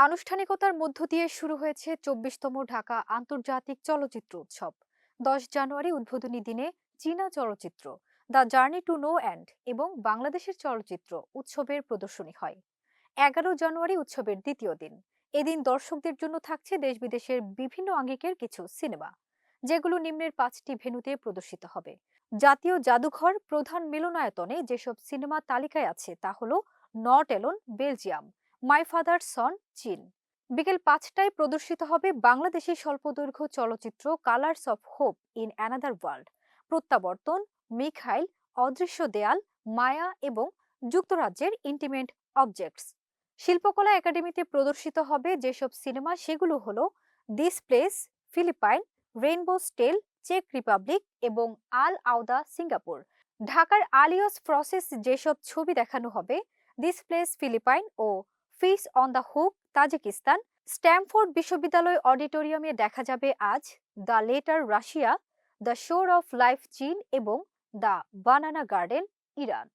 আনুষ্ঠানিকতার মধ্য দিয়ে শুরু হয়েছে ২৪তম ঢাকা আন্তর্জাতিক চলচ্চিত্র উৎসব। ১০ জানুয়ারি উদ্বোধনী দিনে চীনা চলচ্চিত্র the journey to no end এবং বাংলাদেশের চলচ্চিত্র উৎসবের প্রদর্শনী হয়। ১১ জানুয়ারি উৎসবের দ্বিতীয় দিন। এদিন দর্শকদের জন্য থাকছে দেশ বিদেশের বিভিন্ন আঙ্গিকের কিছু সিনেমা, যেগুলো নিম্নের ৫টি ভেন্যুতে প্রদর্শিত হবে। জাতীয় জাদুঘর প্রধান মিলনায়তনে যেসব সিনেমা তালিকায় আছে তা হলো not alone Belgium, my father son চীন। বিকেল ৫টায় প্রদর্শিত হবে বাংলাদেশি স্বল্পদৈর্ঘ্য চলচ্চিত্র colours of hope in another world, প্রত্যাবর্তন, মিখাইল, অদৃশ্য দেয়াল, মায়া এবং যুক্তরাজ্যের ইন্টিমেট অবজেক্টস। শিল্পকলা একাডেমিতে প্রদর্শিত হবে যেসব সিনেমা সেগুলো হলো দিস প্লেস ফিলিপাইন, রেইনবো স্টেল চেক রিপাবলিক এবং আল আউদা সিঙ্গাপুর। ঢাকার আলিয়স প্রসেস যেসব ছবি দেখানো হবে দিস প্লেস ফিলিপাইন ও fish on the hook Tajikistan. Stamford বিশ্ববিদ্যালয় অডিটোরিয়ামে দেখা যাবে আজ the letter Russia, the shore of life চীন এবং দ্য বানানা গার্ডেন ইরান।